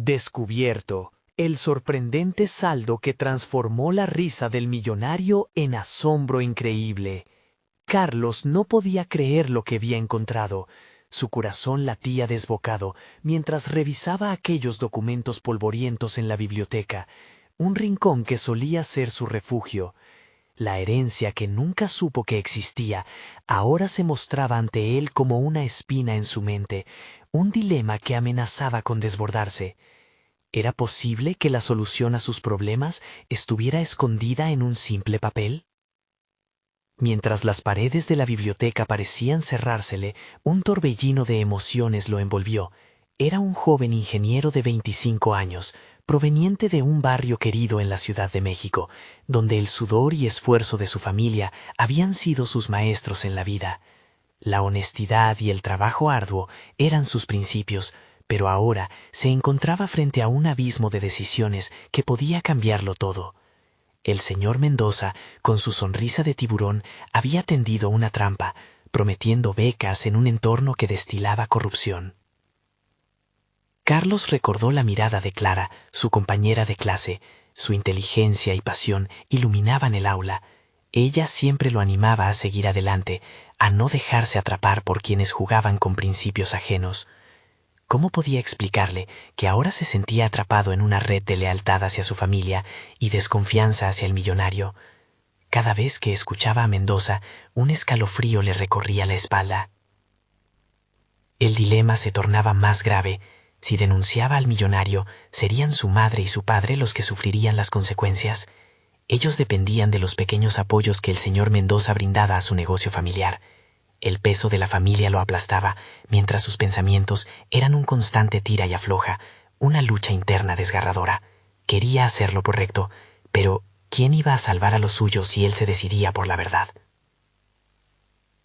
Descubierto, el sorprendente saldo que transformó la risa del millonario en asombro increíble. Carlos no podía creer lo que había encontrado. Su corazón latía desbocado mientras revisaba aquellos documentos polvorientos en la biblioteca, un rincón que solía ser su refugio. La herencia que nunca supo que existía, ahora se mostraba ante él como una espina en su mente, un dilema que amenazaba con desbordarse. ¿Era posible que la solución a sus problemas estuviera escondida en un simple papel? Mientras las paredes de la biblioteca parecían cerrársele, un torbellino de emociones lo envolvió. Era un joven ingeniero de 25 años, proveniente de un barrio querido en la Ciudad de México, donde el sudor y esfuerzo de su familia habían sido sus maestros en la vida. La honestidad y el trabajo arduo eran sus principios, pero ahora se encontraba frente a un abismo de decisiones que podía cambiarlo todo. El señor Mendoza, con su sonrisa de tiburón, había tendido una trampa, prometiendo becas en un entorno que destilaba corrupción. Carlos recordó la mirada de Clara, su compañera de clase. Su inteligencia y pasión iluminaban el aula. Ella siempre lo animaba a seguir adelante, a no dejarse atrapar por quienes jugaban con principios ajenos. ¿Cómo podía explicarle que ahora se sentía atrapado en una red de lealtad hacia su familia y desconfianza hacia el millonario? Cada vez que escuchaba a Mendoza, un escalofrío le recorría la espalda. El dilema se tornaba más grave. Si denunciaba al millonario, serían su madre y su padre los que sufrirían las consecuencias. Ellos dependían de los pequeños apoyos que el señor Mendoza brindaba a su negocio familiar. El peso de la familia lo aplastaba, mientras sus pensamientos eran un constante tira y afloja, una lucha interna desgarradora. Quería hacer lo correcto, pero ¿quién iba a salvar a los suyos si él se decidía por la verdad?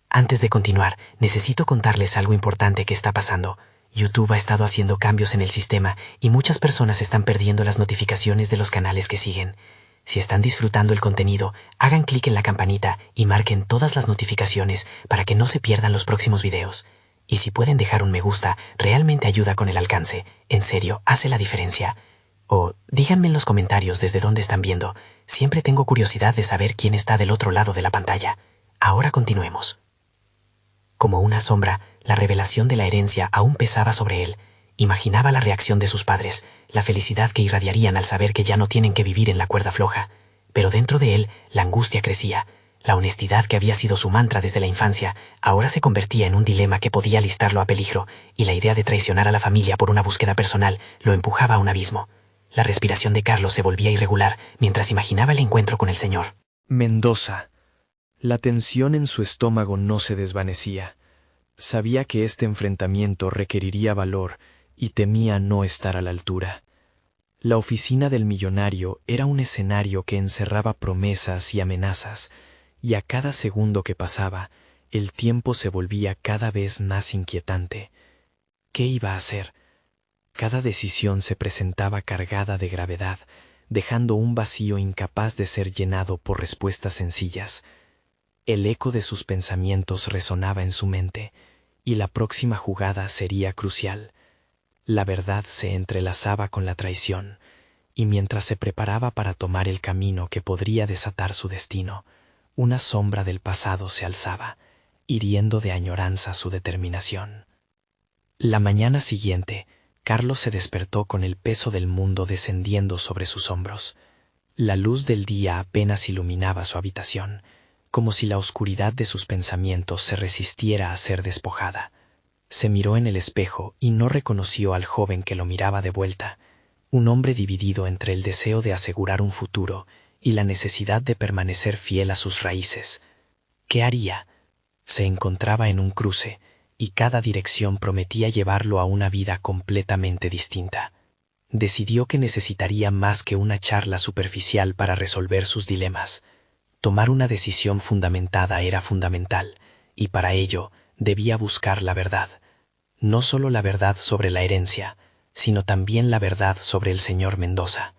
Antes de continuar, necesito contarles algo importante que está pasando. YouTube ha estado haciendo cambios en el sistema y muchas personas están perdiendo las notificaciones de los canales que siguen. Si están disfrutando el contenido, hagan clic en la campanita y marquen todas las notificaciones para que no se pierdan los próximos videos. Y si pueden dejar un me gusta, realmente ayuda con el alcance. En serio, hace la diferencia. O díganme en los comentarios desde dónde están viendo. Siempre tengo curiosidad de saber quién está del otro lado de la pantalla. Ahora continuemos. Como una sombra, la revelación de la herencia aún pesaba sobre él. Imaginaba la reacción de sus padres, la felicidad que irradiarían al saber que ya no tienen que vivir en la cuerda floja. Pero dentro de él, la angustia crecía. La honestidad que había sido su mantra desde la infancia, ahora se convertía en un dilema que podía alistarlo a peligro, y la idea de traicionar a la familia por una búsqueda personal lo empujaba a un abismo. La respiración de Carlos se volvía irregular mientras imaginaba el encuentro con el señor Mendoza. La tensión en su estómago no se desvanecía. Sabía que este enfrentamiento requeriría valor y temía no estar a la altura. La oficina del millonario era un escenario que encerraba promesas y amenazas, y a cada segundo que pasaba, el tiempo se volvía cada vez más inquietante. ¿Qué iba a hacer? Cada decisión se presentaba cargada de gravedad, dejando un vacío incapaz de ser llenado por respuestas sencillas. El eco de sus pensamientos resonaba en su mente, y la próxima jugada sería crucial. La verdad se entrelazaba con la traición, y mientras se preparaba para tomar el camino que podría desatar su destino, una sombra del pasado se alzaba, hiriendo de añoranza su determinación. La mañana siguiente, Carlos se despertó con el peso del mundo descendiendo sobre sus hombros. La luz del día apenas iluminaba su habitación, como si la oscuridad de sus pensamientos se resistiera a ser despojada. Se miró en el espejo y no reconoció al joven que lo miraba de vuelta, un hombre dividido entre el deseo de asegurar un futuro y la necesidad de permanecer fiel a sus raíces. ¿Qué haría? Se encontraba en un cruce, y cada dirección prometía llevarlo a una vida completamente distinta. Decidió que necesitaría más que una charla superficial para resolver sus dilemas. Tomar una decisión fundamentada era fundamental, y para ello debía buscar la verdad. No solo la verdad sobre la herencia, sino también la verdad sobre el señor Mendoza.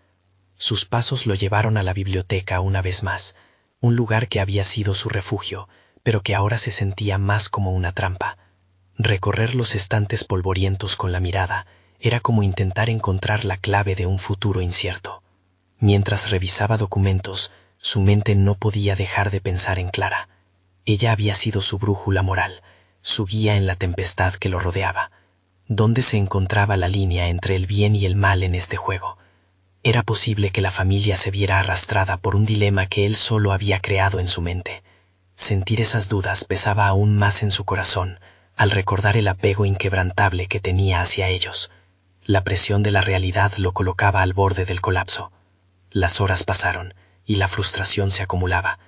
Sus pasos lo llevaron a la biblioteca una vez más, un lugar que había sido su refugio, pero que ahora se sentía más como una trampa. Recorrer los estantes polvorientos con la mirada, Era como intentar encontrar la clave de un futuro incierto. Mientras revisaba documentos, su mente no podía dejar de pensar en Clara. Ella había sido su brújula moral, su guía en la tempestad que lo rodeaba. ¿Dónde se encontraba la línea entre el bien y el mal en este juego? Era posible que la familia se viera arrastrada por un dilema que él solo había creado en su mente. Sentir esas dudas pesaba aún más en su corazón al recordar el apego inquebrantable que tenía hacia ellos. La presión de la realidad lo colocaba al borde del colapso. Las horas pasaron y la frustración se acumulaba.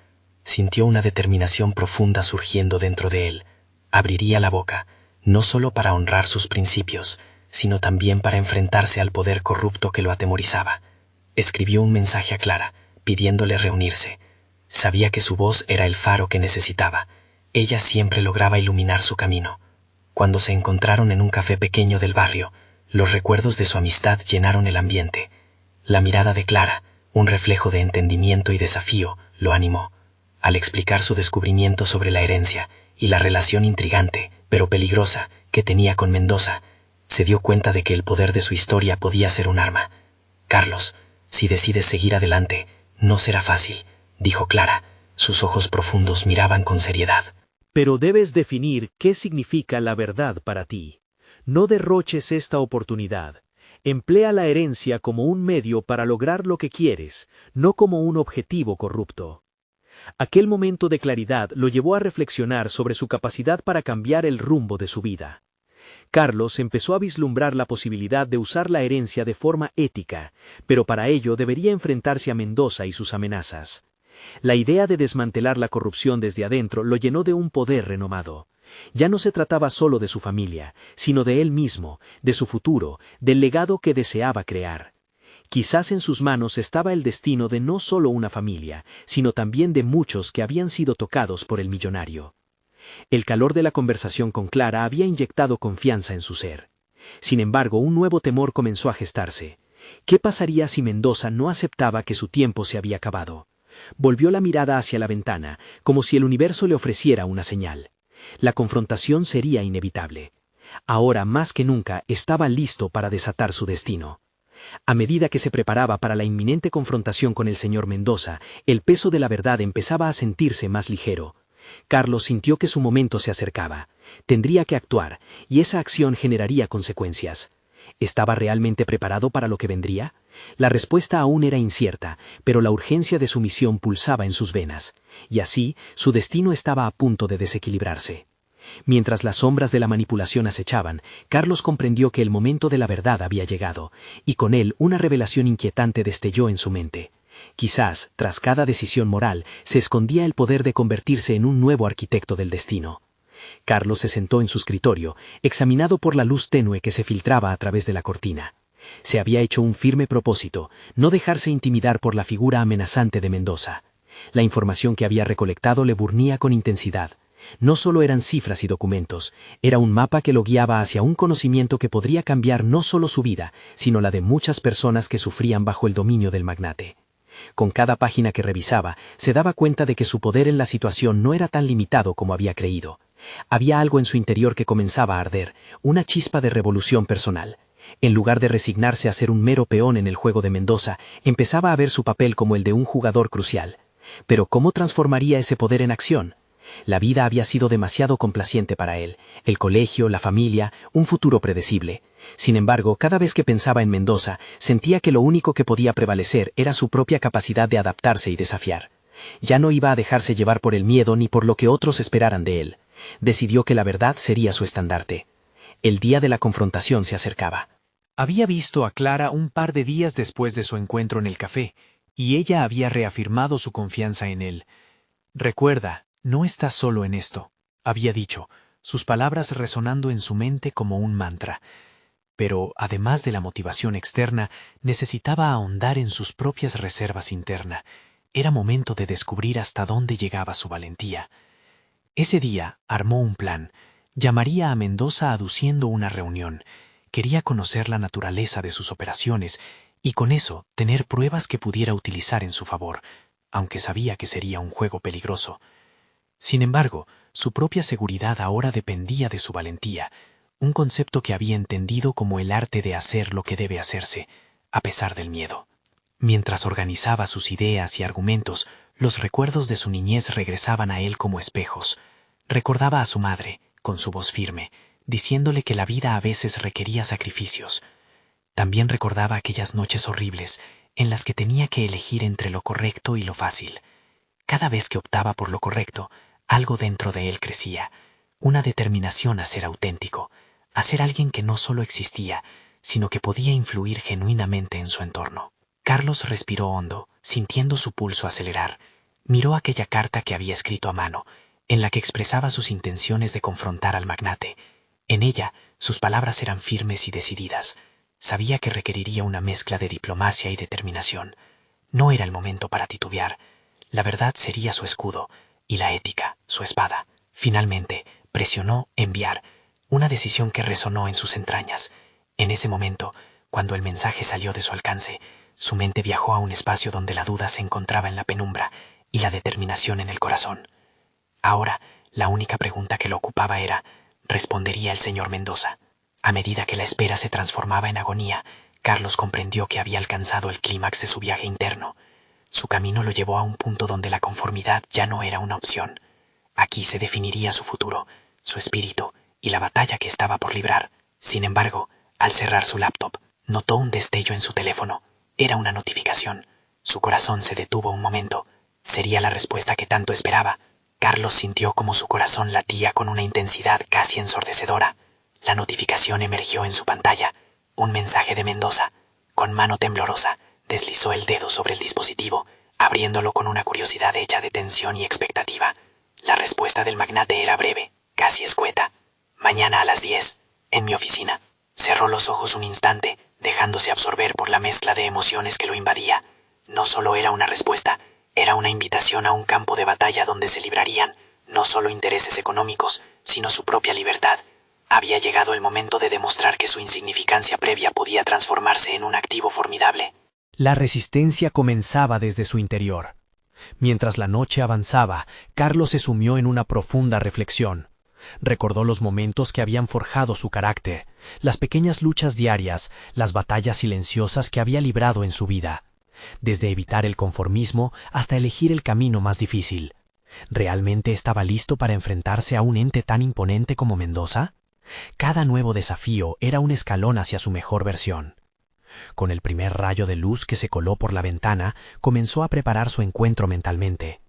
Sintió una determinación profunda surgiendo dentro de él. Abriría la boca, no solo para honrar sus principios, sino también para enfrentarse al poder corrupto que lo atemorizaba. Escribió un mensaje a Clara, pidiéndole reunirse. Sabía que su voz era el faro que necesitaba. Ella siempre lograba iluminar su camino. Cuando se encontraron en un café pequeño del barrio, los recuerdos de su amistad llenaron el ambiente. La mirada de Clara, un reflejo de entendimiento y desafío, lo animó. Al explicar su descubrimiento sobre la herencia y la relación intrigante, pero peligrosa, que tenía con Mendoza, se dio cuenta de que el poder de su historia podía ser un arma. «Carlos, si decides seguir adelante, no será fácil», dijo Clara. Sus ojos profundos miraban con seriedad. Pero debes definir qué significa la verdad para ti. No derroches esta oportunidad. Emplea la herencia como un medio para lograr lo que quieres, no como un objetivo corrupto. Aquel momento de claridad lo llevó a reflexionar sobre su capacidad para cambiar el rumbo de su vida. Carlos empezó a vislumbrar la posibilidad de usar la herencia de forma ética, pero para ello debería enfrentarse a Mendoza y sus amenazas. La idea de desmantelar la corrupción desde adentro lo llenó de un poder renomado. Ya no se trataba solo de su familia, sino de él mismo, de su futuro, del legado que deseaba crear. Quizás en sus manos estaba el destino de no solo una familia, sino también de muchos que habían sido tocados por el millonario. El calor de la conversación con Clara había inyectado confianza en su ser. Sin embargo, un nuevo temor comenzó a gestarse. ¿Qué pasaría si Mendoza no aceptaba que su tiempo se había acabado? Volvió la mirada hacia la ventana, como si el universo le ofreciera una señal. La confrontación sería inevitable. Ahora, más que nunca, estaba listo para desatar su destino. A medida que se preparaba para la inminente confrontación con el señor Mendoza, el peso de la verdad empezaba a sentirse más ligero. Carlos sintió que su momento se acercaba. Tendría que actuar, y esa acción generaría consecuencias. ¿Estaba realmente preparado para lo que vendría? La respuesta aún era incierta, pero la urgencia de su misión pulsaba en sus venas, y así su destino estaba a punto de desequilibrarse. Mientras las sombras de la manipulación acechaban, Carlos comprendió que el momento de la verdad había llegado, y con él una revelación inquietante destelló en su mente. Quizás, tras cada decisión moral, se escondía el poder de convertirse en un nuevo arquitecto del destino. Carlos se sentó en su escritorio, examinado por la luz tenue que se filtraba a través de la cortina. Se había hecho un firme propósito, no dejarse intimidar por la figura amenazante de Mendoza. La información que había recolectado le burnía con intensidad. No solo eran cifras y documentos, era un mapa que lo guiaba hacia un conocimiento que podría cambiar no solo su vida, sino la de muchas personas que sufrían bajo el dominio del magnate. Con cada página que revisaba, se daba cuenta de que su poder en la situación no era tan limitado como había creído. Había algo en su interior que comenzaba a arder, una chispa de revolución personal. En lugar de resignarse a ser un mero peón en el juego de Mendoza, empezaba a ver su papel como el de un jugador crucial. Pero ¿cómo transformaría ese poder en acción? La vida había sido demasiado complaciente para él, el colegio, la familia, un futuro predecible. Sin embargo, cada vez que pensaba en Mendoza, sentía que lo único que podía prevalecer era su propia capacidad de adaptarse y desafiar. Ya no iba a dejarse llevar por el miedo ni por lo que otros esperaran de él. Decidió que la verdad sería su estandarte. El día de la confrontación se acercaba. Había visto a Clara un par de días después de su encuentro en el café, y ella había reafirmado su confianza en él. «Recuerda, no estás solo en esto», había dicho, sus palabras resonando en su mente como un mantra. Pero, además de la motivación externa, necesitaba ahondar en sus propias reservas internas. Era momento de descubrir hasta dónde llegaba su valentía. Ese día armó un plan. Llamaría a Mendoza aduciendo una reunión. Quería conocer la naturaleza de sus operaciones y con eso tener pruebas que pudiera utilizar en su favor, aunque sabía que sería un juego peligroso. Sin embargo, su propia seguridad ahora dependía de su valentía. un concepto que había entendido como el arte de hacer lo que debe hacerse, a pesar del miedo. Mientras organizaba sus ideas y argumentos, los recuerdos de su niñez regresaban a él como espejos. Recordaba a su madre, con su voz firme, diciéndole que la vida a veces requería sacrificios. También recordaba aquellas noches horribles en las que tenía que elegir entre lo correcto y lo fácil. Cada vez que optaba por lo correcto, algo dentro de él crecía, una determinación a ser auténtico, a ser alguien que no solo existía, sino que podía influir genuinamente en su entorno. Carlos respiró hondo, sintiendo su pulso acelerar. Miró aquella carta que había escrito a mano, en la que expresaba sus intenciones de confrontar al magnate. En ella, sus palabras eran firmes y decididas. Sabía que requeriría una mezcla de diplomacia y determinación. No era el momento para titubear. La verdad sería su escudo, y la ética, su espada. Finalmente, presionó enviar, una decisión que resonó en sus entrañas. En ese momento, cuando el mensaje salió de su alcance, su mente viajó a un espacio donde la duda se encontraba en la penumbra y la determinación en el corazón. Ahora, la única pregunta que lo ocupaba era, ¿respondería el señor Mendoza? A medida que la espera se transformaba en agonía, Carlos comprendió que había alcanzado el clímax de su viaje interno. Su camino lo llevó a un punto donde la conformidad ya no era una opción. Aquí se definiría su futuro, su espíritu y la batalla que estaba por librar. Sin embargo, al cerrar su laptop, notó un destello en su teléfono. Era una notificación. Su corazón se detuvo un momento. Sería la respuesta que tanto esperaba. Carlos sintió como su corazón latía con una intensidad casi ensordecedora. La notificación emergió en su pantalla. Un mensaje de Mendoza. Con mano temblorosa, deslizó el dedo sobre el dispositivo, abriéndolo con una curiosidad hecha de tensión y expectativa. La respuesta del magnate era breve, casi escueta. Mañana a las 10, en mi oficina. Cerró los ojos un instante, dejándose absorber por la mezcla de emociones que lo invadía. No solo era una respuesta, era una invitación a un campo de batalla donde se librarían no solo intereses económicos, sino su propia libertad. Había llegado el momento de demostrar que su insignificancia previa podía transformarse en un activo formidable. La resistencia comenzaba desde su interior. Mientras la noche avanzaba, Carlos se sumió en una profunda reflexión. Recordó los momentos que habían forjado su carácter, las pequeñas luchas diarias, las batallas silenciosas que había librado en su vida, desde evitar el conformismo hasta elegir el camino más difícil. ¿Realmente estaba listo para enfrentarse a un ente tan imponente como Mendoza? Cada nuevo desafío era un escalón hacia su mejor versión. Con el primer rayo de luz que se coló por la ventana, comenzó a preparar su encuentro mentalmente.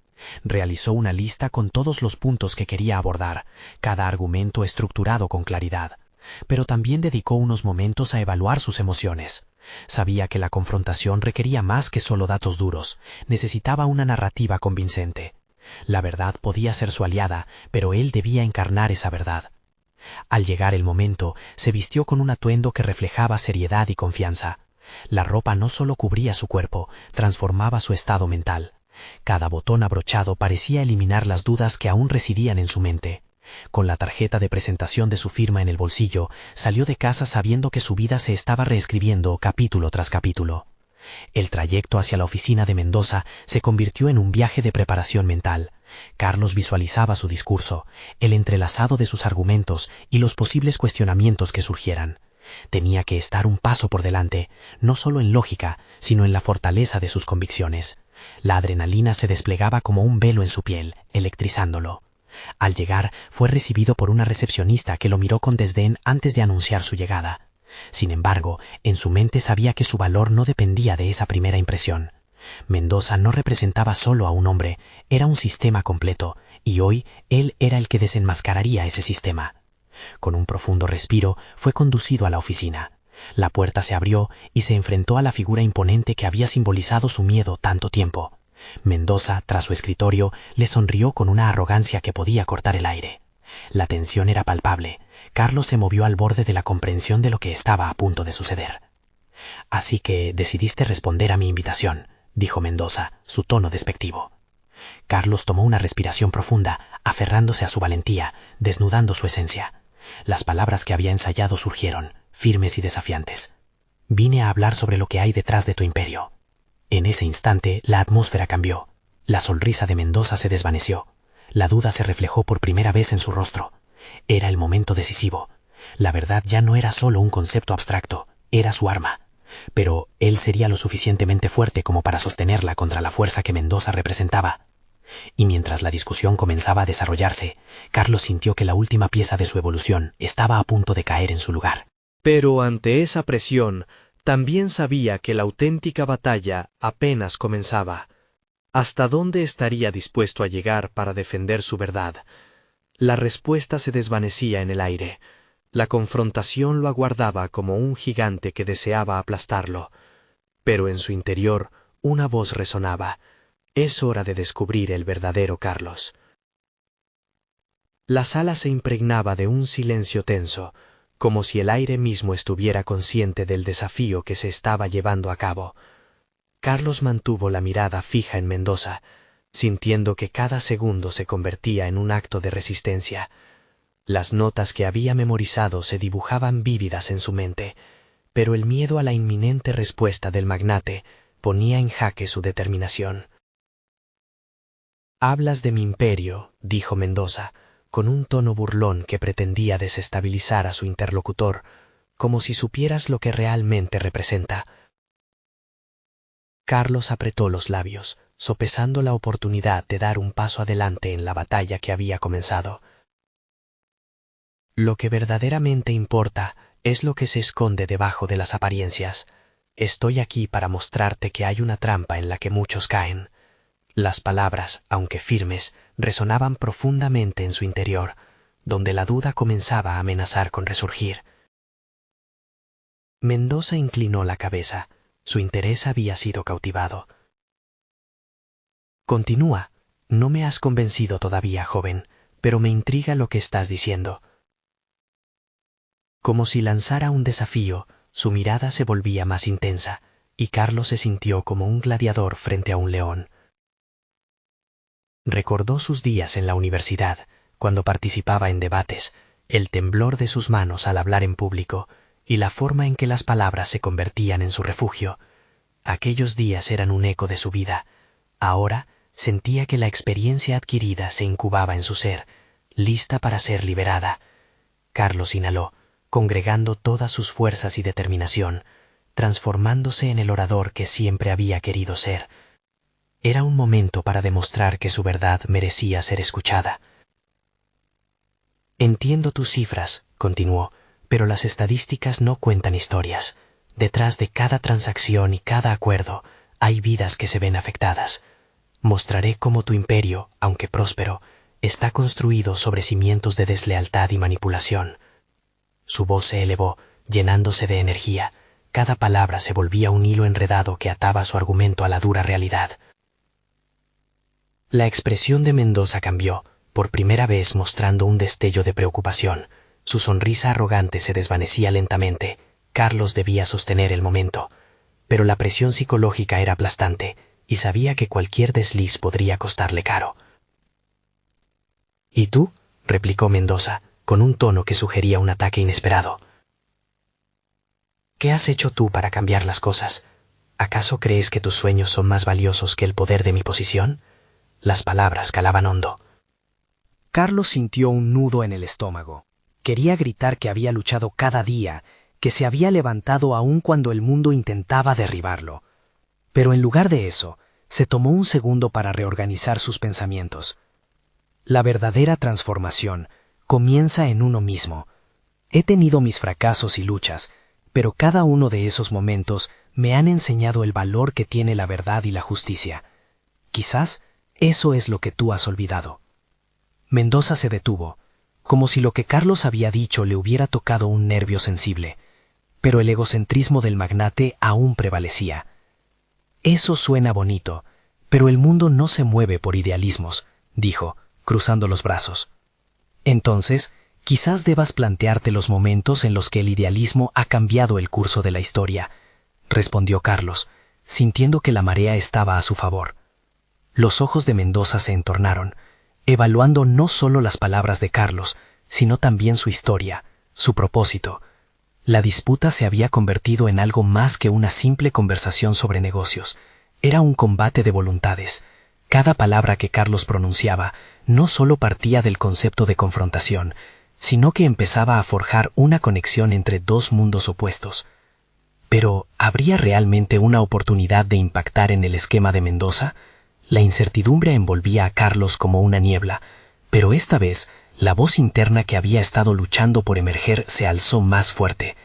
Realizó una lista con todos los puntos que quería abordar, cada argumento estructurado con claridad. Pero también dedicó unos momentos a evaluar sus emociones. Sabía que la confrontación requería más que solo datos duros, necesitaba una narrativa convincente. La verdad podía ser su aliada, pero él debía encarnar esa verdad. Al llegar el momento, se vistió con un atuendo que reflejaba seriedad y confianza. La ropa no solo cubría su cuerpo, transformaba su estado mental. Cada botón abrochado parecía eliminar las dudas que aún residían en su mente. Con la tarjeta de presentación de su firma en el bolsillo, salió de casa sabiendo que su vida se estaba reescribiendo capítulo tras capítulo. El trayecto hacia la oficina de Mendoza se convirtió en un viaje de preparación mental. Carlos visualizaba su discurso, el entrelazado de sus argumentos y los posibles cuestionamientos que surgieran. Tenía que estar un paso por delante, no solo en lógica, sino en la fortaleza de sus convicciones. La adrenalina se desplegaba como un velo en su piel, electrizándolo. Al llegar, fue recibido por una recepcionista que lo miró con desdén antes de anunciar su llegada. Sin embargo, en su mente sabía que su valor no dependía de esa primera impresión. Mendoza no representaba solo a un hombre, era un sistema completo, y hoy él era el que desenmascararía ese sistema. Con un profundo respiro, fue conducido a la oficina. La puerta se abrió y se enfrentó a la figura imponente que había simbolizado su miedo tanto tiempo. Mendoza, tras su escritorio, le sonrió con una arrogancia que podía cortar el aire. La tensión era palpable. Carlos se movió al borde de la comprensión de lo que estaba a punto de suceder. «Así que decidiste responder a mi invitación», dijo Mendoza, su tono despectivo. Carlos tomó una respiración profunda, aferrándose a su valentía, desnudando su esencia. Las palabras que había ensayado surgieron, firmes y desafiantes. «Vine a hablar sobre lo que hay detrás de tu imperio». En ese instante, la atmósfera cambió. La sonrisa de Mendoza se desvaneció. La duda se reflejó por primera vez en su rostro. Era el momento decisivo. La verdad ya no era solo un concepto abstracto, era su arma. Pero él sería lo suficientemente fuerte como para sostenerla contra la fuerza que Mendoza representaba. Y mientras la discusión comenzaba a desarrollarse, Carlos sintió que la última pieza de su evolución estaba a punto de caer en su lugar. Pero ante esa presión, también sabía que la auténtica batalla apenas comenzaba. ¿Hasta dónde estaría dispuesto a llegar para defender su verdad? La respuesta se desvanecía en el aire. La confrontación lo aguardaba como un gigante que deseaba aplastarlo. Pero en su interior, una voz resonaba. Es hora de descubrir el verdadero Carlos. La sala se impregnaba de un silencio tenso, como si el aire mismo estuviera consciente del desafío que se estaba llevando a cabo. Carlos mantuvo la mirada fija en Mendoza, sintiendo que cada segundo se convertía en un acto de resistencia. Las notas que había memorizado se dibujaban vívidas en su mente, pero el miedo a la inminente respuesta del magnate ponía en jaque su determinación. «Hablas de mi imperio», dijo Mendoza, con un tono burlón que pretendía desestabilizar a su interlocutor, como si supieras lo que realmente representa. Carlos apretó los labios, sopesando la oportunidad de dar un paso adelante en la batalla que había comenzado. Lo que verdaderamente importa es lo que se esconde debajo de las apariencias. Estoy aquí para mostrarte que hay una trampa en la que muchos caen. Las palabras, aunque firmes, resonaban profundamente en su interior, donde la duda comenzaba a amenazar con resurgir. Mendoza inclinó la cabeza. Su interés había sido cautivado. «Continúa. No me has convencido todavía, joven, pero me intriga lo que estás diciendo». Como si lanzara un desafío, su mirada se volvía más intensa, y Carlos se sintió como un gladiador frente a un león. Recordó sus días en la universidad, cuando participaba en debates, el temblor de sus manos al hablar en público, y la forma en que las palabras se convertían en su refugio. Aquellos días eran un eco de su vida. Ahora sentía que la experiencia adquirida se incubaba en su ser, lista para ser liberada. Carlos inhaló, congregando todas sus fuerzas y determinación, transformándose en el orador que siempre había querido ser. Era un momento para demostrar que su verdad merecía ser escuchada. «Entiendo tus cifras», continuó, «pero las estadísticas no cuentan historias. Detrás de cada transacción y cada acuerdo hay vidas que se ven afectadas. Mostraré cómo tu imperio, aunque próspero, está construido sobre cimientos de deslealtad y manipulación». Su voz se elevó, llenándose de energía. Cada palabra se volvía un hilo enredado que ataba su argumento a la dura realidad. La expresión de Mendoza cambió, por primera vez mostrando un destello de preocupación. Su sonrisa arrogante se desvanecía lentamente. Carlos debía sostener el momento. Pero la presión psicológica era aplastante, y sabía que cualquier desliz podría costarle caro. «¿Y tú?», replicó Mendoza, con un tono que sugería un ataque inesperado. «¿Qué has hecho tú para cambiar las cosas? ¿Acaso crees que tus sueños son más valiosos que el poder de mi posición?». Las palabras calaban hondo. Carlos sintió un nudo en el estómago. Quería gritar que había luchado cada día, que se había levantado aún cuando el mundo intentaba derribarlo. Pero en lugar de eso, se tomó un segundo para reorganizar sus pensamientos. La verdadera transformación comienza en uno mismo. He tenido mis fracasos y luchas, pero cada uno de esos momentos me han enseñado el valor que tiene la verdad y la justicia. Quizás eso es lo que tú has olvidado. Mendoza se detuvo, como si lo que Carlos había dicho le hubiera tocado un nervio sensible, pero el egocentrismo del magnate aún prevalecía. Eso suena bonito, pero el mundo no se mueve por idealismos, dijo, cruzando los brazos. Entonces, quizás debas plantearte los momentos en los que el idealismo ha cambiado el curso de la historia, respondió Carlos, sintiendo que la marea estaba a su favor. Los ojos de Mendoza se entornaron, evaluando no solo las palabras de Carlos, sino también su historia, su propósito. La disputa se había convertido en algo más que una simple conversación sobre negocios. Era un combate de voluntades. Cada palabra que Carlos pronunciaba no solo partía del concepto de confrontación, sino que empezaba a forjar una conexión entre dos mundos opuestos. Pero, ¿habría realmente una oportunidad de impactar en el esquema de Mendoza? La incertidumbre envolvía a Carlos como una niebla, pero esta vez la voz interna que había estado luchando por emerger se alzó más fuerte.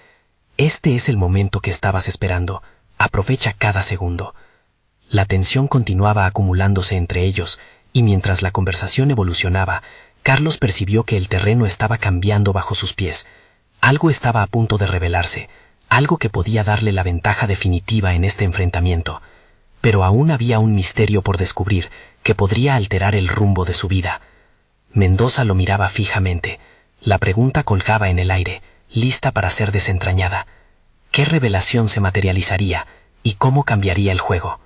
Este es el momento que estabas esperando. Aprovecha cada segundo. La tensión continuaba acumulándose entre ellos, y mientras la conversación evolucionaba, Carlos percibió que el terreno estaba cambiando bajo sus pies. Algo estaba a punto de revelarse, algo que podía darle la ventaja definitiva en este enfrentamiento. Pero aún había un misterio por descubrir que podría alterar el rumbo de su vida. Mendoza lo miraba fijamente. La pregunta colgaba en el aire, lista para ser desentrañada. ¿Qué revelación se materializaría y cómo cambiaría el juego?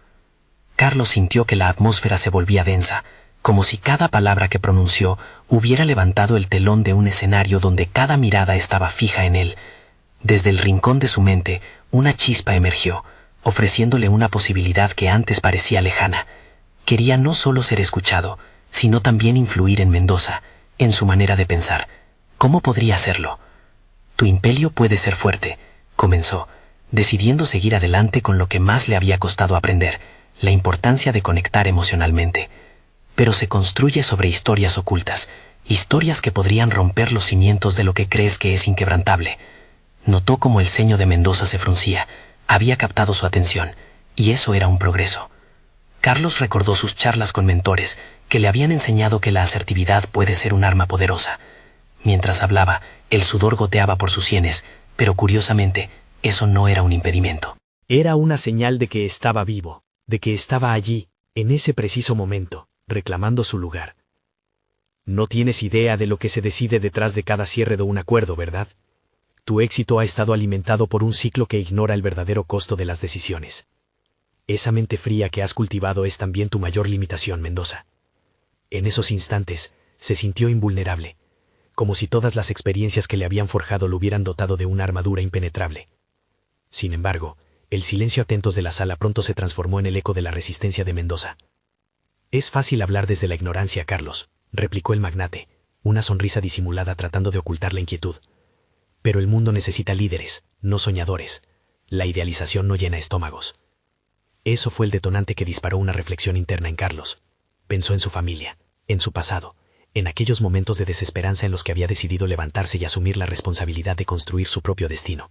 Carlos sintió que la atmósfera se volvía densa, como si cada palabra que pronunció hubiera levantado el telón de un escenario donde cada mirada estaba fija en él. Desde el rincón de su mente, una chispa emergió, ofreciéndole una posibilidad que antes parecía lejana. Quería no solo ser escuchado, sino también influir en Mendoza, en su manera de pensar. ¿Cómo podría hacerlo? Tu imperio puede ser fuerte, comenzó, decidiendo seguir adelante con lo que más le había costado aprender, la importancia de conectar emocionalmente. Pero se construye sobre historias ocultas, historias que podrían romper los cimientos de lo que crees que es inquebrantable. Notó cómo el ceño de Mendoza se fruncía, había captado su atención, y eso era un progreso. Carlos recordó sus charlas con mentores, que le habían enseñado que la asertividad puede ser un arma poderosa. Mientras hablaba, el sudor goteaba por sus sienes, pero curiosamente, eso no era un impedimento. Era una señal de que estaba vivo, de que estaba allí, en ese preciso momento, reclamando su lugar. No tienes idea de lo que se decide detrás de cada cierre de un acuerdo, ¿verdad? Tu éxito ha estado alimentado por un ciclo que ignora el verdadero costo de las decisiones. Esa mente fría que has cultivado es también tu mayor limitación, Mendoza. En esos instantes, se sintió invulnerable, como si todas las experiencias que le habían forjado lo hubieran dotado de una armadura impenetrable. Sin embargo, el silencio atentos de la sala pronto se transformó en el eco de la resistencia de Mendoza. Es fácil hablar desde la ignorancia, Carlos, replicó el magnate, una sonrisa disimulada tratando de ocultar la inquietud. Pero el mundo necesita líderes, no soñadores. La idealización no llena estómagos. Eso fue el detonante que disparó una reflexión interna en Carlos. Pensó en su familia, en su pasado, en aquellos momentos de desesperanza en los que había decidido levantarse y asumir la responsabilidad de construir su propio destino.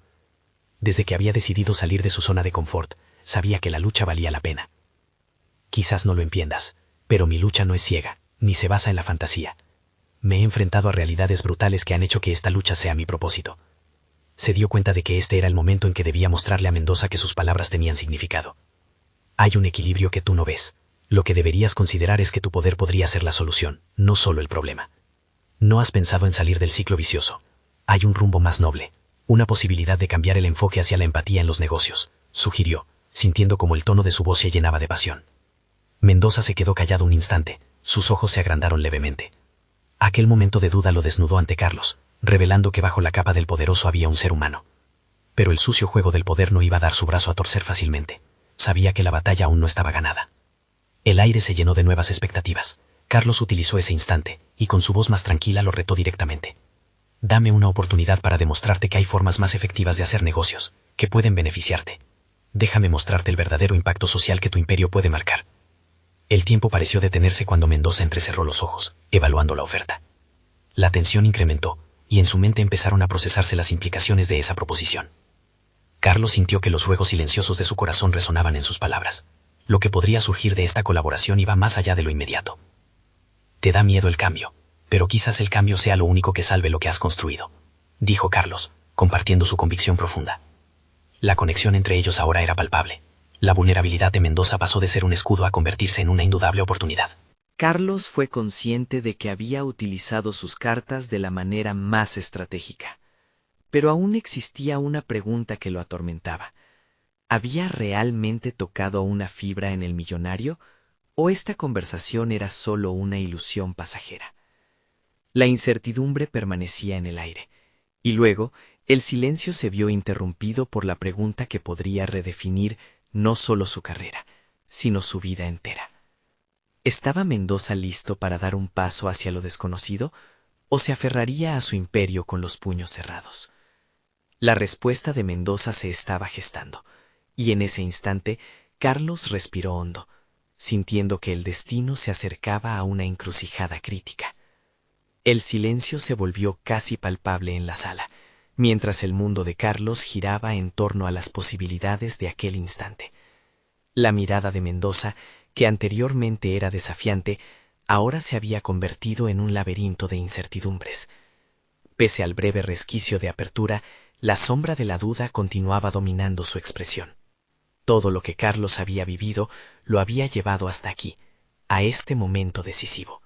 Desde que había decidido salir de su zona de confort, sabía que la lucha valía la pena. Quizás no lo entiendas, pero mi lucha no es ciega, ni se basa en la fantasía. Me he enfrentado a realidades brutales que han hecho que esta lucha sea mi propósito. Se dio cuenta de que este era el momento en que debía mostrarle a Mendoza que sus palabras tenían significado. Hay un equilibrio que tú no ves. Lo que deberías considerar es que tu poder podría ser la solución, no solo el problema. No has pensado en salir del ciclo vicioso. Hay un rumbo más noble, una posibilidad de cambiar el enfoque hacia la empatía en los negocios, sugirió, sintiendo como el tono de su voz se llenaba de pasión. Mendoza se quedó callado un instante, sus ojos se agrandaron levemente. Aquel momento de duda lo desnudó ante Carlos, revelando que bajo la capa del poderoso había un ser humano. Pero el sucio juego del poder no iba a dar su brazo a torcer fácilmente. Sabía que la batalla aún no estaba ganada. El aire se llenó de nuevas expectativas. Carlos utilizó ese instante, y con su voz más tranquila lo retó directamente. Dame una oportunidad para demostrarte que hay formas más efectivas de hacer negocios, que pueden beneficiarte. Déjame mostrarte el verdadero impacto social que tu imperio puede marcar. El tiempo pareció detenerse cuando Mendoza entrecerró los ojos, evaluando la oferta. La tensión incrementó, y en su mente empezaron a procesarse las implicaciones de esa proposición. Carlos sintió que los ruegos silenciosos de su corazón resonaban en sus palabras. Lo que podría surgir de esta colaboración iba más allá de lo inmediato. Te da miedo el cambio, pero quizás el cambio sea lo único que salve lo que has construido, dijo Carlos, compartiendo su convicción profunda. La conexión entre ellos ahora era palpable. La vulnerabilidad de Mendoza pasó de ser un escudo a convertirse en una indudable oportunidad. Carlos fue consciente de que había utilizado sus cartas de la manera más estratégica. Pero aún existía una pregunta que lo atormentaba. ¿Había realmente tocado una fibra en el millonario o esta conversación era solo una ilusión pasajera? La incertidumbre permanecía en el aire, y luego el silencio se vio interrumpido por la pregunta que podría redefinir no solo su carrera, sino su vida entera. ¿Estaba Mendoza listo para dar un paso hacia lo desconocido o se aferraría a su imperio con los puños cerrados. La respuesta de Mendoza se estaba gestando, y en ese instante Carlos respiró hondo, sintiendo que el destino se acercaba a una encrucijada crítica. El silencio se volvió casi palpable en la sala, mientras el mundo de Carlos giraba en torno a las posibilidades de aquel instante. La mirada de Mendoza, que anteriormente era desafiante, ahora se había convertido en un laberinto de incertidumbres. Pese al breve resquicio de apertura, la sombra de la duda continuaba dominando su expresión. Todo lo que Carlos había vivido lo había llevado hasta aquí, a este momento decisivo.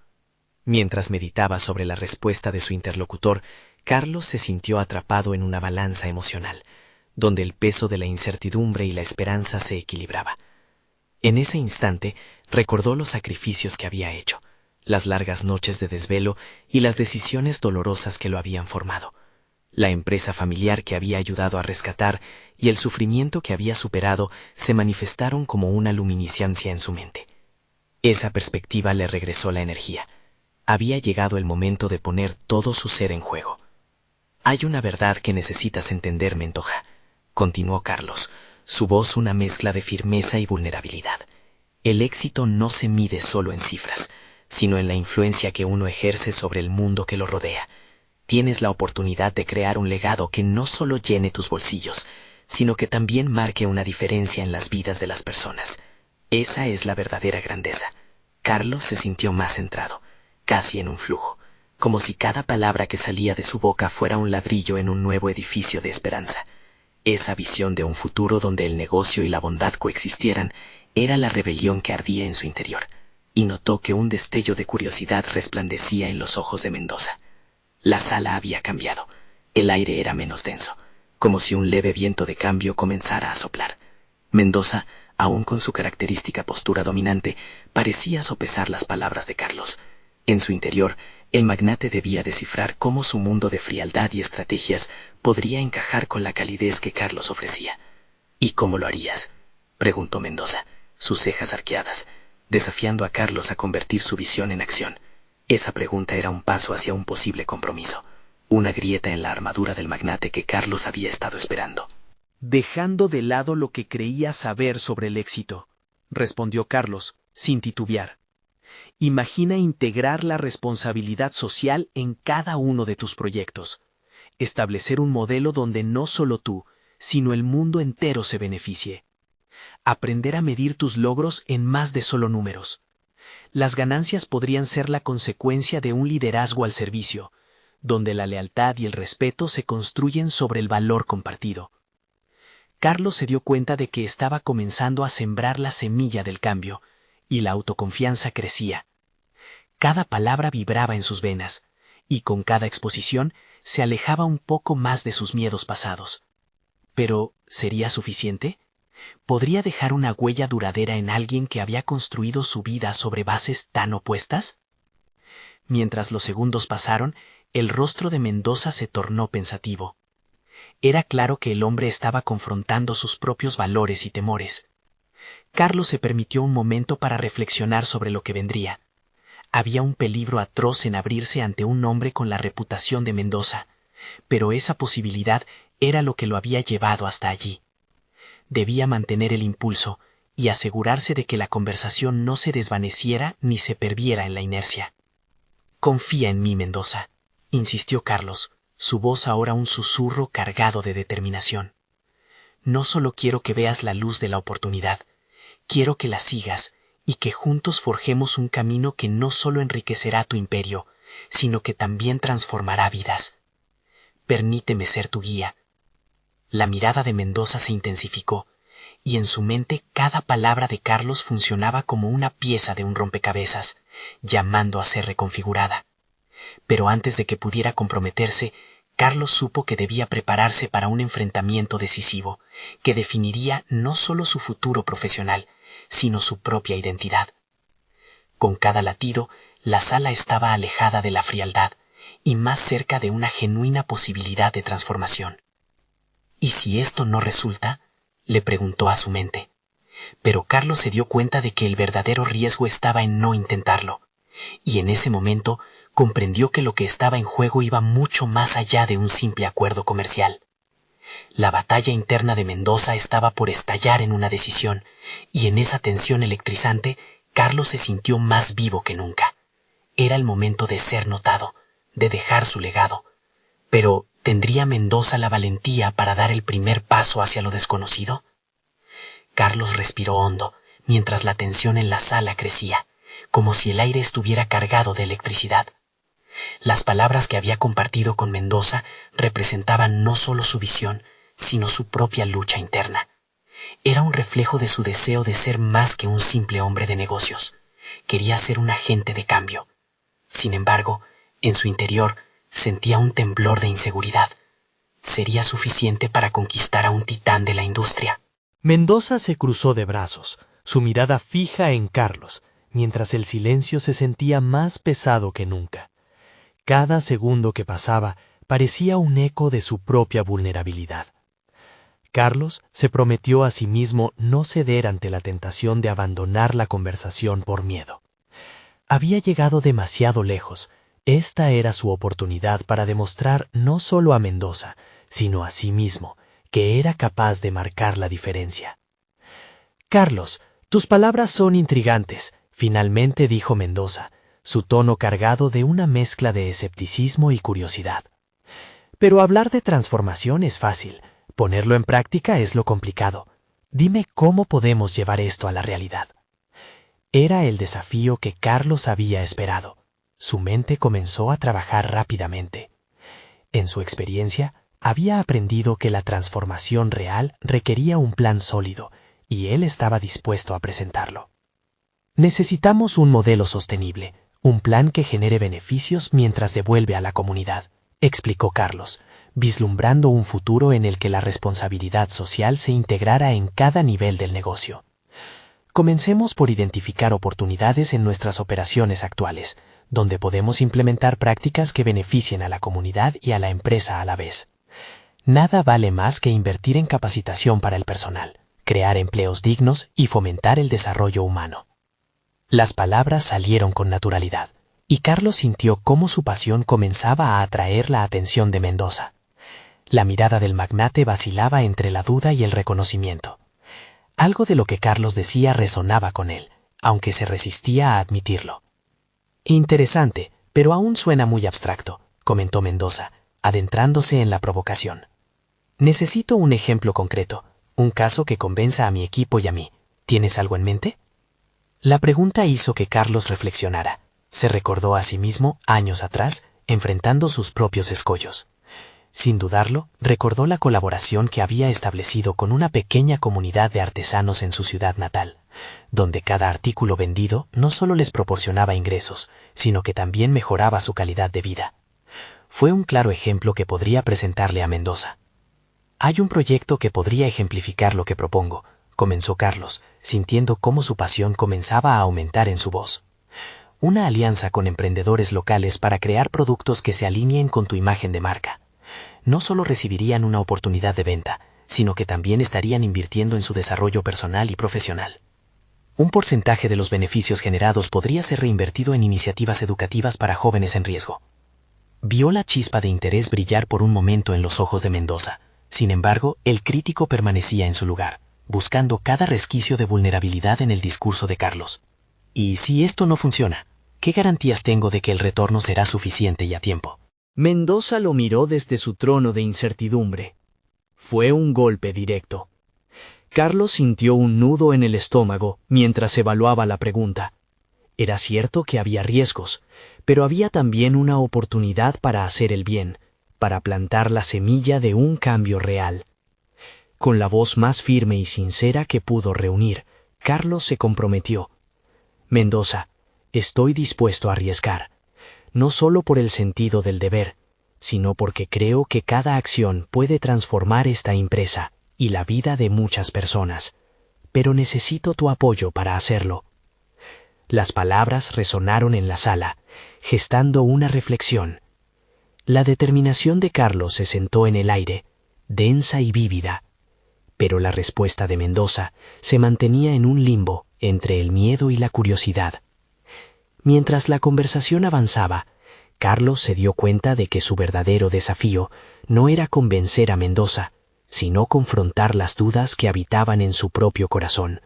Mientras meditaba sobre la respuesta de su interlocutor, Carlos se sintió atrapado en una balanza emocional, donde el peso de la incertidumbre y la esperanza se equilibraba. En ese instante recordó los sacrificios que había hecho, las largas noches de desvelo y las decisiones dolorosas que lo habían formado, la empresa familiar que había ayudado a rescatar y el sufrimiento que había superado se manifestaron como una luminiscencia en su mente. Esa perspectiva le regresó la energía. Había llegado el momento de poner todo su ser en juego. «Hay una verdad que necesitas entender, Mendoza», continuó Carlos, su voz una mezcla de firmeza y vulnerabilidad. «El éxito no se mide solo en cifras, sino en la influencia que uno ejerce sobre el mundo que lo rodea. Tienes la oportunidad de crear un legado que no solo llene tus bolsillos, sino que también marque una diferencia en las vidas de las personas. Esa es la verdadera grandeza». Carlos se sintió más centrado, casi en un flujo, como si cada palabra que salía de su boca fuera un ladrillo en un nuevo edificio de esperanza. Esa visión de un futuro donde el negocio y la bondad coexistieran era la rebelión que ardía en su interior, y notó que un destello de curiosidad resplandecía en los ojos de Mendoza. La sala había cambiado, el aire era menos denso, como si un leve viento de cambio comenzara a soplar. Mendoza, aún con su característica postura dominante, parecía sopesar las palabras de Carlos. En su interior, el magnate debía descifrar cómo su mundo de frialdad y estrategias podría encajar con la calidez que Carlos ofrecía. «¿Y cómo lo harías?», preguntó Mendoza, sus cejas arqueadas, desafiando a Carlos a convertir su visión en acción. Esa pregunta era un paso hacia un posible compromiso, una grieta en la armadura del magnate que Carlos había estado esperando. «Dejando de lado lo que creía saber sobre el éxito», respondió Carlos, sin titubear. «Imagina integrar la responsabilidad social en cada uno de tus proyectos. Establecer un modelo donde no solo tú, sino el mundo entero se beneficie. Aprender a medir tus logros en más de solo números. Las ganancias podrían ser la consecuencia de un liderazgo al servicio, donde la lealtad y el respeto se construyen sobre el valor compartido». Carlos se dio cuenta de que estaba comenzando a sembrar la semilla del cambio, y la autoconfianza crecía. Cada palabra vibraba en sus venas, y con cada exposición se alejaba un poco más de sus miedos pasados. Pero, ¿sería suficiente? ¿Podría dejar una huella duradera en alguien que había construido su vida sobre bases tan opuestas? Mientras los segundos pasaron, el rostro de Mendoza se tornó pensativo. Era claro que el hombre estaba confrontando sus propios valores y temores. Carlos se permitió un momento para reflexionar sobre lo que vendría. Había un peligro atroz en abrirse ante un hombre con la reputación de Mendoza, pero esa posibilidad era lo que lo había llevado hasta allí. Debía mantener el impulso y asegurarse de que la conversación no se desvaneciera ni se perdiera en la inercia. «Confía en mí, Mendoza», insistió Carlos, su voz ahora un susurro cargado de determinación. «No solo quiero que veas la luz de la oportunidad, quiero que la sigas y que juntos forjemos un camino que no solo enriquecerá tu imperio, sino que también transformará vidas. Permíteme ser tu guía». La mirada de Mendoza se intensificó, y en su mente cada palabra de Carlos funcionaba como una pieza de un rompecabezas, llamando a ser reconfigurada. Pero antes de que pudiera comprometerse, Carlos supo que debía prepararse para un enfrentamiento decisivo, que definiría no solo su futuro profesional, sino su propia identidad. Con cada latido, la sala estaba alejada de la frialdad y más cerca de una genuina posibilidad de transformación. «¿Y si esto no resulta?», le preguntó a su mente. Pero Carlos se dio cuenta de que el verdadero riesgo estaba en no intentarlo, y en ese momento comprendió que lo que estaba en juego iba mucho más allá de un simple acuerdo comercial. La batalla interna de Mendoza estaba por estallar en una decisión, y en esa tensión electrizante, Carlos se sintió más vivo que nunca. Era el momento de ser notado, de dejar su legado. Pero, ¿tendría Mendoza la valentía para dar el primer paso hacia lo desconocido? Carlos respiró hondo, mientras la tensión en la sala crecía, como si el aire estuviera cargado de electricidad. Las palabras que había compartido con Mendoza representaban no solo su visión, sino su propia lucha interna. Era un reflejo de su deseo de ser más que un simple hombre de negocios. Quería ser un agente de cambio. Sin embargo, en su interior sentía un temblor de inseguridad. ¿Sería suficiente para conquistar a un titán de la industria? Mendoza se cruzó de brazos, su mirada fija en Carlos, mientras el silencio se sentía más pesado que nunca. Cada segundo que pasaba parecía un eco de su propia vulnerabilidad. Carlos se prometió a sí mismo no ceder ante la tentación de abandonar la conversación por miedo. Había llegado demasiado lejos. Esta era su oportunidad para demostrar no solo a Mendoza, sino a sí mismo, que era capaz de marcar la diferencia. «Carlos, tus palabras son intrigantes», finalmente dijo Mendoza, su tono cargado de una mezcla de escepticismo y curiosidad. «Pero hablar de transformación es fácil, ponerlo en práctica es lo complicado. Dime cómo podemos llevar esto a la realidad». Era el desafío que Carlos había esperado. Su mente comenzó a trabajar rápidamente. En su experiencia, había aprendido que la transformación real requería un plan sólido, y él estaba dispuesto a presentarlo. Necesitamos un modelo sostenible, un plan que genere beneficios mientras devuelve a la comunidad, explicó Carlos, vislumbrando un futuro en el que la responsabilidad social se integrara en cada nivel del negocio. Comencemos por identificar oportunidades en nuestras operaciones actuales, donde podemos implementar prácticas que beneficien a la comunidad y a la empresa a la vez. Nada vale más que invertir en capacitación para el personal, crear empleos dignos y fomentar el desarrollo humano. Las palabras salieron con naturalidad, y Carlos sintió cómo su pasión comenzaba a atraer la atención de Mendoza. La mirada del magnate vacilaba entre la duda y el reconocimiento. Algo de lo que Carlos decía resonaba con él, aunque se resistía a admitirlo. «Interesante, pero aún suena muy abstracto», comentó Mendoza, adentrándose en la provocación. «Necesito un ejemplo concreto, un caso que convenza a mi equipo y a mí. ¿Tienes algo en mente?» La pregunta hizo que Carlos reflexionara. Se recordó a sí mismo, años atrás, enfrentando sus propios escollos. Sin dudarlo, recordó la colaboración que había establecido con una pequeña comunidad de artesanos en su ciudad natal, donde cada artículo vendido no solo les proporcionaba ingresos, sino que también mejoraba su calidad de vida. Fue un claro ejemplo que podría presentarle a Mendoza. «Hay un proyecto que podría ejemplificar lo que propongo», comenzó Carlos, sintiendo cómo su pasión comenzaba a aumentar en su voz. «Una alianza con emprendedores locales para crear productos que se alineen con tu imagen de marca. No solo recibirían una oportunidad de venta, sino que también estarían invirtiendo en su desarrollo personal y profesional. Un porcentaje de los beneficios generados podría ser reinvertido en iniciativas educativas para jóvenes en riesgo». Vio la chispa de interés brillar por un momento en los ojos de Mendoza. Sin embargo, el crítico permanecía en su lugar, buscando cada resquicio de vulnerabilidad en el discurso de Carlos. «¿Y si esto no funciona? ¿Qué garantías tengo de que el retorno será suficiente y a tiempo?» Mendoza lo miró desde su trono de incertidumbre. Fue un golpe directo. Carlos sintió un nudo en el estómago mientras evaluaba la pregunta. Era cierto que había riesgos, pero había también una oportunidad para hacer el bien, para plantar la semilla de un cambio real. Con la voz más firme y sincera que pudo reunir, Carlos se comprometió. «Mendoza, estoy dispuesto a arriesgar, no solo por el sentido del deber, sino porque creo que cada acción puede transformar esta empresa y la vida de muchas personas, pero necesito tu apoyo para hacerlo». Las palabras resonaron en la sala, gestando una reflexión. La determinación de Carlos se sentó en el aire, densa y vívida, pero la respuesta de Mendoza se mantenía en un limbo entre el miedo y la curiosidad. Mientras la conversación avanzaba, Carlos se dio cuenta de que su verdadero desafío no era convencer a Mendoza, sino confrontar las dudas que habitaban en su propio corazón.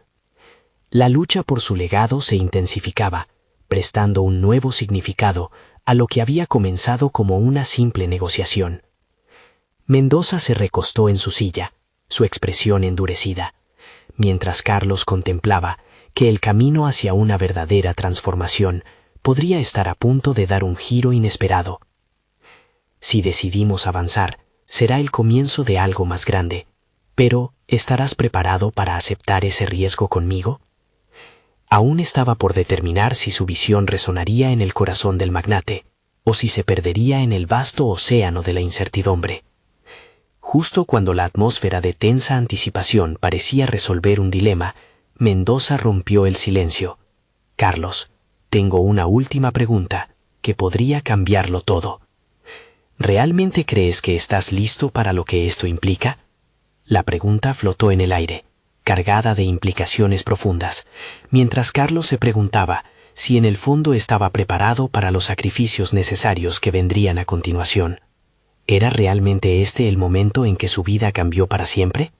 La lucha por su legado se intensificaba, prestando un nuevo significado a lo que había comenzado como una simple negociación. Mendoza se recostó en su silla, su expresión endurecida, mientras Carlos contemplaba que el camino hacia una verdadera transformación podría estar a punto de dar un giro inesperado. Si decidimos avanzar, será el comienzo de algo más grande, pero ¿estarás preparado para aceptar ese riesgo conmigo? Aún estaba por determinar si su visión resonaría en el corazón del magnate, o si se perdería en el vasto océano de la incertidumbre. Justo cuando la atmósfera de tensa anticipación parecía resolver un dilema, Mendoza rompió el silencio. Carlos, tengo una última pregunta, que podría cambiarlo todo. ¿Realmente crees que estás listo para lo que esto implica? La pregunta flotó en el aire, cargada de implicaciones profundas, mientras Carlos se preguntaba si en el fondo estaba preparado para los sacrificios necesarios que vendrían a continuación. ¿Era realmente este el momento en que su vida cambió para siempre?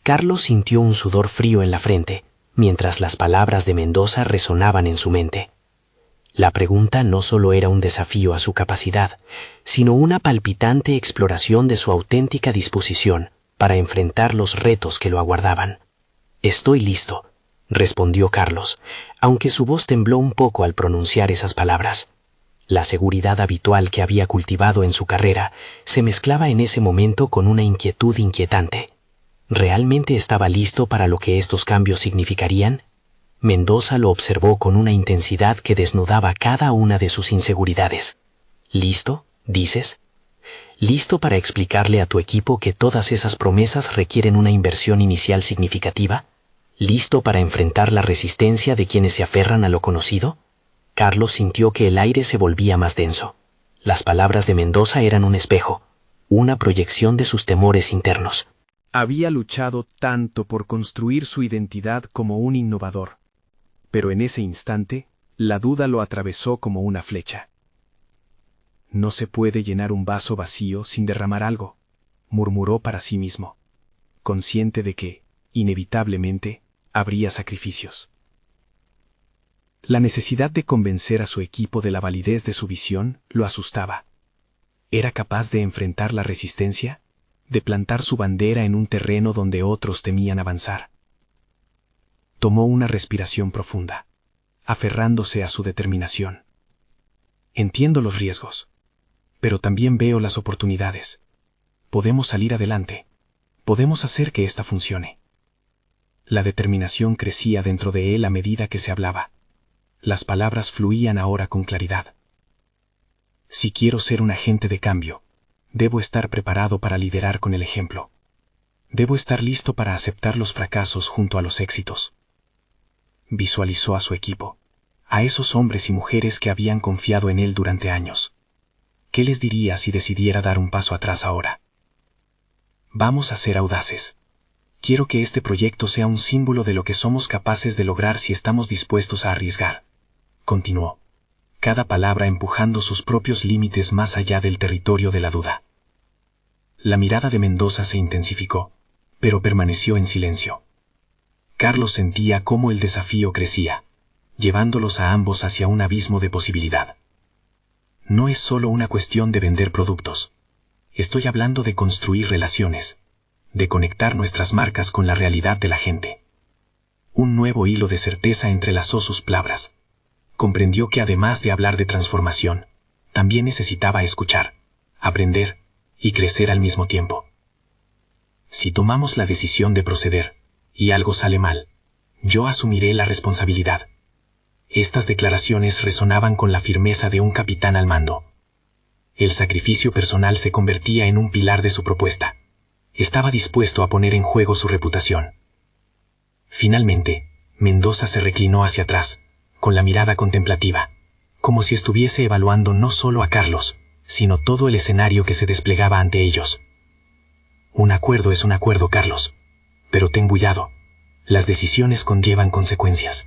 Carlos sintió un sudor frío en la frente, mientras las palabras de Mendoza resonaban en su mente. La pregunta no solo era un desafío a su capacidad, sino una palpitante exploración de su auténtica disposición para enfrentar los retos que lo aguardaban. «Estoy listo», respondió Carlos, aunque su voz tembló un poco al pronunciar esas palabras. La seguridad habitual que había cultivado en su carrera se mezclaba en ese momento con una inquietud inquietante. ¿Realmente estaba listo para lo que estos cambios significarían? Mendoza lo observó con una intensidad que desnudaba cada una de sus inseguridades. ¿Listo, dices? ¿Listo para explicarle a tu equipo que todas esas promesas requieren una inversión inicial significativa? ¿Listo para enfrentar la resistencia de quienes se aferran a lo conocido? Carlos sintió que el aire se volvía más denso. Las palabras de Mendoza eran un espejo, una proyección de sus temores internos. Había luchado tanto por construir su identidad como un innovador, pero en ese instante, la duda lo atravesó como una flecha. No se puede llenar un vaso vacío sin derramar algo, murmuró para sí mismo, consciente de que, inevitablemente, habría sacrificios. La necesidad de convencer a su equipo de la validez de su visión lo asustaba. ¿Era capaz de enfrentar la resistencia? ¿De plantar su bandera en un terreno donde otros temían avanzar? Tomó una respiración profunda, aferrándose a su determinación. Entiendo los riesgos, pero también veo las oportunidades. Podemos salir adelante. Podemos hacer que esta funcione. La determinación crecía dentro de él a medida que se hablaba. Las palabras fluían ahora con claridad. Si quiero ser un agente de cambio, debo estar preparado para liderar con el ejemplo. Debo estar listo para aceptar los fracasos junto a los éxitos. Visualizó a su equipo, a esos hombres y mujeres que habían confiado en él durante años. ¿Qué les diría si decidiera dar un paso atrás ahora? Vamos a ser audaces. Quiero que este proyecto sea un símbolo de lo que somos capaces de lograr si estamos dispuestos a arriesgar. Continuó, cada palabra empujando sus propios límites más allá del territorio de la duda. La mirada de Mendoza se intensificó, pero permaneció en silencio. Carlos sentía cómo el desafío crecía, llevándolos a ambos hacia un abismo de posibilidad. No es solo una cuestión de vender productos. Estoy hablando de construir relaciones, de conectar nuestras marcas con la realidad de la gente. Un nuevo hilo de certeza entrelazó sus palabras. Comprendió que además de hablar de transformación, también necesitaba escuchar, aprender y crecer al mismo tiempo. Si tomamos la decisión de proceder, y algo sale mal, yo asumiré la responsabilidad. Estas declaraciones resonaban con la firmeza de un capitán al mando. El sacrificio personal se convertía en un pilar de su propuesta. Estaba dispuesto a poner en juego su reputación. Finalmente, Mendoza se reclinó hacia atrás, con la mirada contemplativa, como si estuviese evaluando no solo a Carlos, sino todo el escenario que se desplegaba ante ellos. Un acuerdo es un acuerdo, Carlos. Pero ten cuidado. Las decisiones conllevan consecuencias.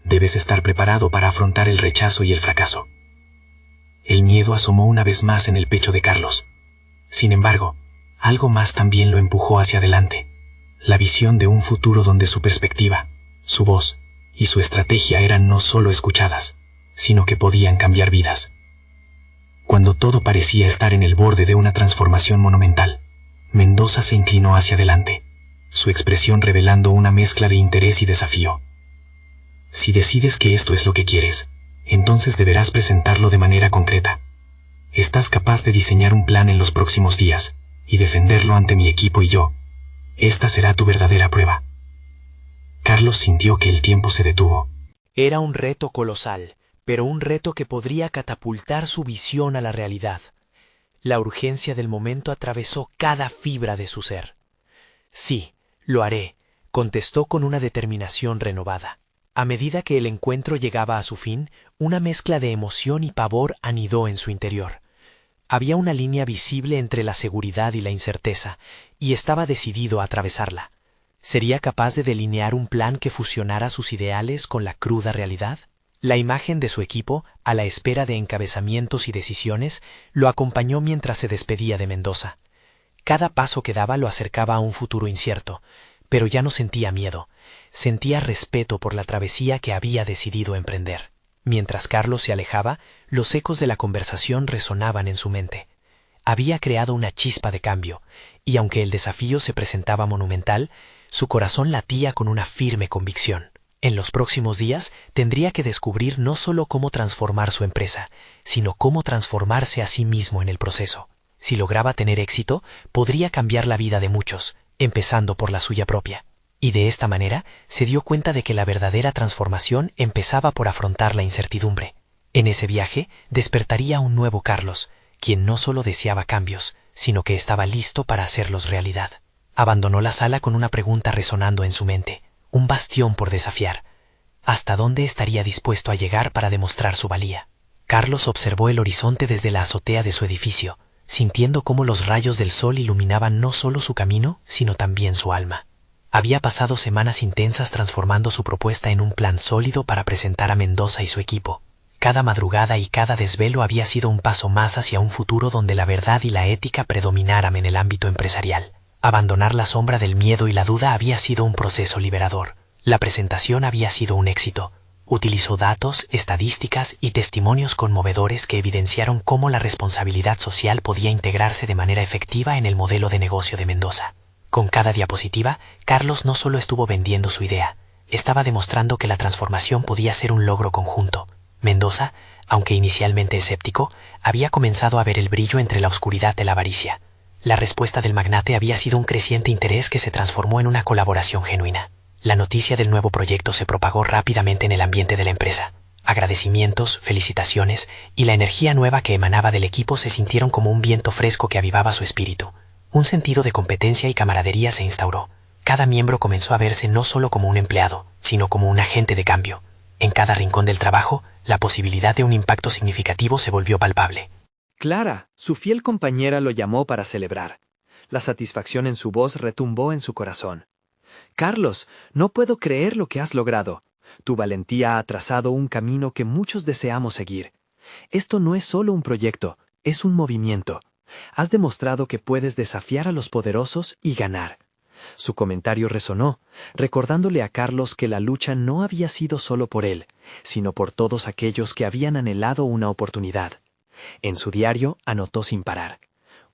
Debes estar preparado para afrontar el rechazo y el fracaso. El miedo asomó una vez más en el pecho de Carlos. Sin embargo, algo más también lo empujó hacia adelante. La visión de un futuro donde su perspectiva, su voz y su estrategia eran no solo escuchadas, sino que podían cambiar vidas. Cuando todo parecía estar en el borde de una transformación monumental, Mendoza se inclinó hacia adelante, su expresión revelando una mezcla de interés y desafío. Si decides que esto es lo que quieres, entonces deberás presentarlo de manera concreta. Estás capaz de diseñar un plan en los próximos días y defenderlo ante mi equipo y yo. Esta será tu verdadera prueba. Carlos sintió que el tiempo se detuvo. Era un reto colosal, pero un reto que podría catapultar su visión a la realidad. La urgencia del momento atravesó cada fibra de su ser. Sí, lo haré, contestó con una determinación renovada. A medida que el encuentro llegaba a su fin, una mezcla de emoción y pavor anidó en su interior. Había una línea visible entre la seguridad y la incerteza, y estaba decidido a atravesarla. ¿Sería capaz de delinear un plan que fusionara sus ideales con la cruda realidad? La imagen de su equipo, a la espera de encabezamientos y decisiones, lo acompañó mientras se despedía de Mendoza. Cada paso que daba lo acercaba a un futuro incierto, pero ya no sentía miedo. Sentía respeto por la travesía que había decidido emprender. Mientras Carlos se alejaba, los ecos de la conversación resonaban en su mente. Había creado una chispa de cambio, y aunque el desafío se presentaba monumental, su corazón latía con una firme convicción. En los próximos días tendría que descubrir no solo cómo transformar su empresa, sino cómo transformarse a sí mismo en el proceso. Si lograba tener éxito, podría cambiar la vida de muchos, empezando por la suya propia. Y de esta manera se dio cuenta de que la verdadera transformación empezaba por afrontar la incertidumbre. En ese viaje despertaría un nuevo Carlos, quien no solo deseaba cambios, sino que estaba listo para hacerlos realidad. Abandonó la sala con una pregunta resonando en su mente, un bastión por desafiar. ¿Hasta dónde estaría dispuesto a llegar para demostrar su valía? Carlos observó el horizonte desde la azotea de su edificio, sintiendo cómo los rayos del sol iluminaban no solo su camino, sino también su alma. Había pasado semanas intensas transformando su propuesta en un plan sólido para presentar a Mendoza y su equipo. Cada madrugada y cada desvelo había sido un paso más hacia un futuro donde la verdad y la ética predominaran en el ámbito empresarial. Abandonar la sombra del miedo y la duda había sido un proceso liberador. La presentación había sido un éxito. Utilizó datos, estadísticas y testimonios conmovedores que evidenciaron cómo la responsabilidad social podía integrarse de manera efectiva en el modelo de negocio de Mendoza. Con cada diapositiva, Carlos no solo estuvo vendiendo su idea, estaba demostrando que la transformación podía ser un logro conjunto. Mendoza, aunque inicialmente escéptico, había comenzado a ver el brillo entre la oscuridad de la avaricia. La respuesta del magnate había sido un creciente interés que se transformó en una colaboración genuina. La noticia del nuevo proyecto se propagó rápidamente en el ambiente de la empresa. Agradecimientos, felicitaciones y la energía nueva que emanaba del equipo se sintieron como un viento fresco que avivaba su espíritu. Un sentido de competencia y camaradería se instauró. Cada miembro comenzó a verse no solo como un empleado, sino como un agente de cambio. En cada rincón del trabajo, la posibilidad de un impacto significativo se volvió palpable. Clara, su fiel compañera, lo llamó para celebrar. La satisfacción en su voz retumbó en su corazón. Carlos, no puedo creer lo que has logrado. Tu valentía ha trazado un camino que muchos deseamos seguir. Esto no es solo un proyecto, es un movimiento. Has demostrado que puedes desafiar a los poderosos y ganar. Su comentario resonó, recordándole a Carlos que la lucha no había sido solo por él, sino por todos aquellos que habían anhelado una oportunidad. En su diario anotó sin parar: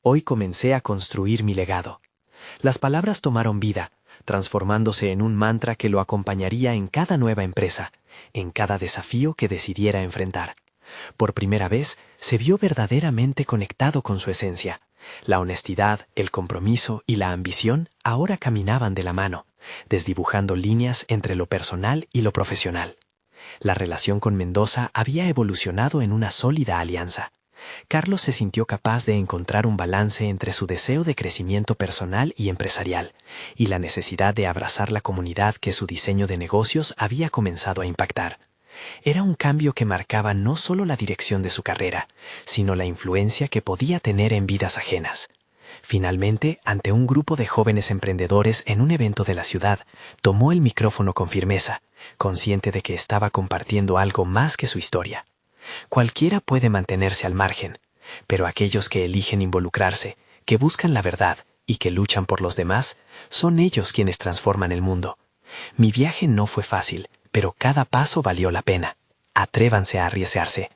hoy comencé a construir mi legado. Las palabras tomaron vida, transformándose en un mantra que lo acompañaría en cada nueva empresa, en cada desafío que decidiera enfrentar. Por primera vez, se vio verdaderamente conectado con su esencia. La honestidad, el compromiso y la ambición ahora caminaban de la mano, desdibujando líneas entre lo personal y lo profesional. La relación con Mendoza había evolucionado en una sólida alianza. Carlos se sintió capaz de encontrar un balance entre su deseo de crecimiento personal y empresarial, y la necesidad de abrazar la comunidad que su diseño de negocios había comenzado a impactar. Era un cambio que marcaba no solo la dirección de su carrera, sino la influencia que podía tener en vidas ajenas. Finalmente, ante un grupo de jóvenes emprendedores en un evento de la ciudad, tomó el micrófono con firmeza, consciente de que estaba compartiendo algo más que su historia. Cualquiera puede mantenerse al margen, pero aquellos que eligen involucrarse, que buscan la verdad y que luchan por los demás, son ellos quienes transforman el mundo. Mi viaje no fue fácil, pero cada paso valió la pena. Atrévanse a arriesgarse.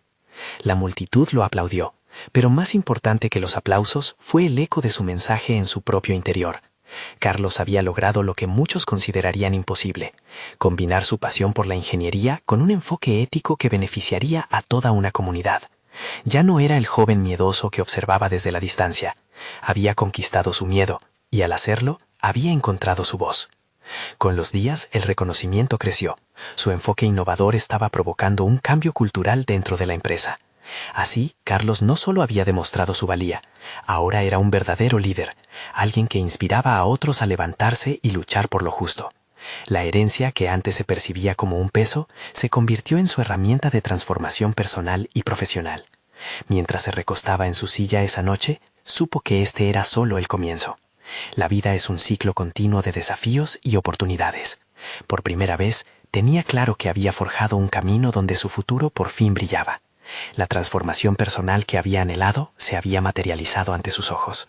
La multitud lo aplaudió, pero más importante que los aplausos fue el eco de su mensaje en su propio interior. Carlos había logrado lo que muchos considerarían imposible: combinar su pasión por la ingeniería con un enfoque ético que beneficiaría a toda una comunidad. Ya no era el joven miedoso que observaba desde la distancia. Había conquistado su miedo, y al hacerlo, había encontrado su voz. Con los días, el reconocimiento creció. Su enfoque innovador estaba provocando un cambio cultural dentro de la empresa. Así, Carlos no solo había demostrado su valía, ahora era un verdadero líder, alguien que inspiraba a otros a levantarse y luchar por lo justo. La herencia, que antes se percibía como un peso, se convirtió en su herramienta de transformación personal y profesional. Mientras se recostaba en su silla esa noche, supo que este era solo el comienzo. La vida es un ciclo continuo de desafíos y oportunidades. Por primera vez, tenía claro que había forjado un camino donde su futuro por fin brillaba. La transformación personal que había anhelado se había materializado ante sus ojos.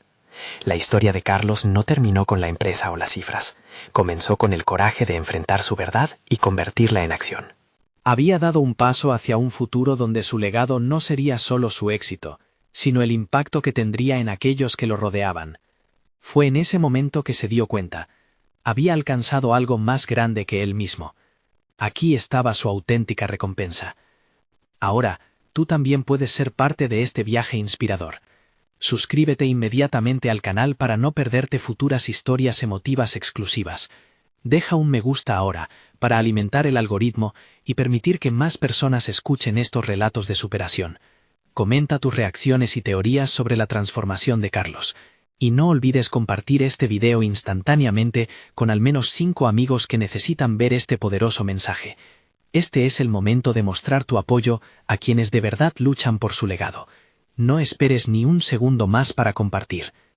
La historia de Carlos no terminó con la empresa o las cifras. Comenzó con el coraje de enfrentar su verdad y convertirla en acción. Había dado un paso hacia un futuro donde su legado no sería solo su éxito, sino el impacto que tendría en aquellos que lo rodeaban. Fue en ese momento que se dio cuenta. Había alcanzado algo más grande que él mismo. Aquí estaba su auténtica recompensa. Ahora, tú también puedes ser parte de este viaje inspirador. Suscríbete inmediatamente al canal para no perderte futuras historias emotivas exclusivas. Deja un me gusta ahora para alimentar el algoritmo y permitir que más personas escuchen estos relatos de superación. Comenta tus reacciones y teorías sobre la transformación de Carlos. Y no olvides compartir este video instantáneamente con al menos 5 amigos que necesitan ver este poderoso mensaje. Este es el momento de mostrar tu apoyo a quienes de verdad luchan por su legado. No esperes ni un segundo más para compartir.